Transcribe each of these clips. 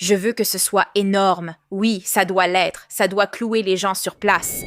Je veux que ce soit énorme. Oui, ça doit l'être. Ça doit clouer les gens sur place.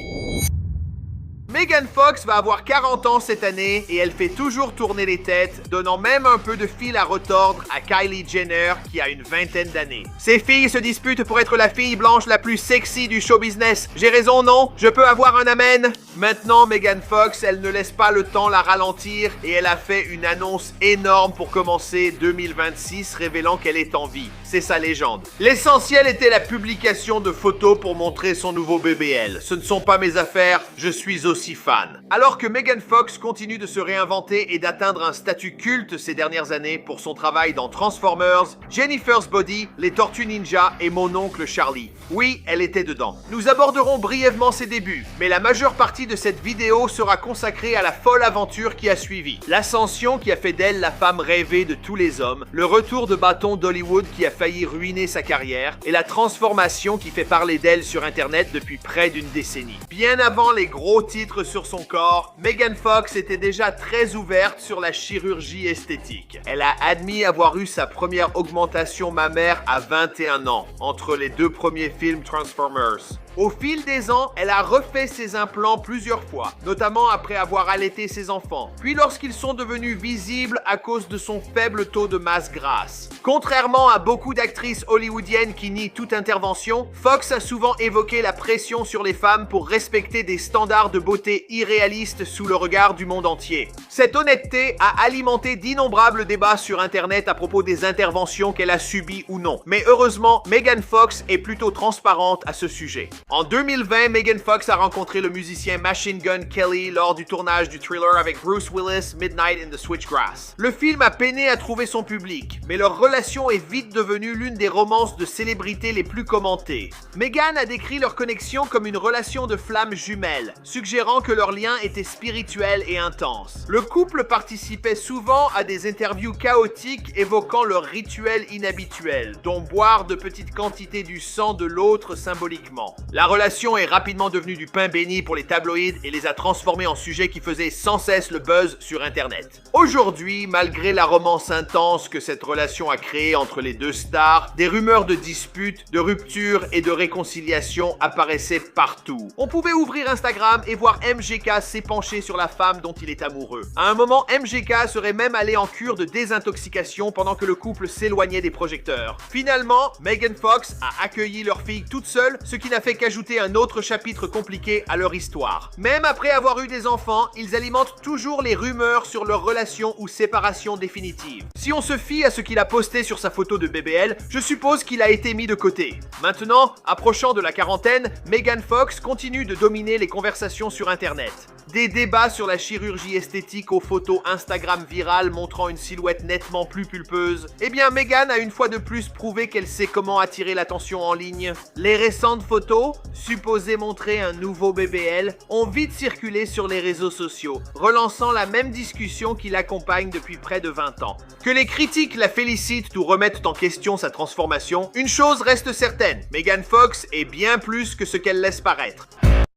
Megan Fox va avoir 40 ans cette année et elle fait toujours tourner les têtes, donnant même un peu de fil à retordre à Kylie Jenner qui a une vingtaine d'années. Ces filles se disputent pour être la fille blanche la plus sexy du show business. J'ai raison, non? Je peux avoir un amen? Maintenant, Megan Fox, elle ne laisse pas le temps la ralentir et elle a fait une annonce énorme pour commencer 2026, révélant qu'elle est en vie. C'est sa légende. L'essentiel était la publication de photos pour montrer son nouveau BBL. Ce ne sont pas mes affaires, je suis aussi fan. Alors que Megan Fox continue de se réinventer et d'atteindre un statut culte ces dernières années pour son travail dans Transformers, Jennifer's Body, Les Tortues Ninja et Mon Oncle Charlie. Oui, elle était dedans. Nous aborderons brièvement ses débuts, mais la majeure partie de cette vidéo sera consacrée à la folle aventure qui a suivi. L'ascension qui a fait d'elle la femme rêvée de tous les hommes, le retour de bâton d'Hollywood qui a failli ruiner sa carrière, et la transformation qui fait parler d'elle sur Internet depuis près d'une décennie. Bien avant les gros titres sur son corps, Megan Fox était déjà très ouverte sur la chirurgie esthétique. Elle a admis avoir eu sa première augmentation mammaire à 21 ans, entre les deux premiers films Transformers. Au fil des ans, elle a refait ses implants plusieurs fois, notamment après avoir allaité ses enfants, puis lorsqu'ils sont devenus visibles à cause de son faible taux de masse grasse. Contrairement à beaucoup d'actrices hollywoodiennes qui nient toute intervention, Fox a souvent évoqué la pression sur les femmes pour respecter des standards de beauté irréalistes sous le regard du monde entier. Cette honnêteté a alimenté d'innombrables débats sur Internet à propos des interventions qu'elle a subies ou non. Mais heureusement, Megan Fox est plutôt transparente à ce sujet. En 2020, Megan Fox a rencontré le musicien Machine Gun Kelly lors du tournage du thriller avec Bruce Willis, Midnight in the Switchgrass. Le film a peiné à trouver son public, mais leur relation est vite devenue l'une des romances de célébrités les plus commentées. Megan a décrit leur connexion comme une relation de flammes jumelles, suggérant que leur lien était spirituel et intense. Le couple participait souvent à des interviews chaotiques évoquant leurs rituels inhabituels, dont boire de petites quantités du sang de l'autre symboliquement. La relation est rapidement devenue du pain béni pour les tabloïds et les a transformés en sujets qui faisaient sans cesse le buzz sur Internet. Aujourd'hui, malgré la romance intense que cette relation a créée entre les deux stars, des rumeurs de disputes, de ruptures et de réconciliation apparaissaient partout. On pouvait ouvrir Instagram et voir MGK s'épancher sur la femme dont il est amoureux. À un moment, MGK serait même allé en cure de désintoxication pendant que le couple s'éloignait des projecteurs. Finalement, Megan Fox a accueilli leur fille toute seule, ce qui n'a fait qu'ajouter un autre chapitre compliqué à leur histoire. Même après avoir eu des enfants, ils alimentent toujours les rumeurs sur leur relation ou séparation définitive. Si on se fie à ce qu'il a posté sur sa photo de BBL, je suppose qu'il a été mis de côté. Maintenant, approchant de la quarantaine, Megan Fox continue de dominer les conversations sur Internet. Des débats sur la chirurgie esthétique aux photos Instagram virales montrant une silhouette nettement plus pulpeuse. Eh bien, Megan a une fois de plus prouvé qu'elle sait comment attirer l'attention en ligne. Les récentes photos, supposées montrer un nouveau BBL, ont vite circulé sur les réseaux sociaux, relançant la même discussion qui l'accompagne depuis près de 20 ans. Que les critiques la félicitent ou remettent en question sa transformation, une chose reste certaine, Megan Fox est bien plus que ce qu'elle laisse paraître.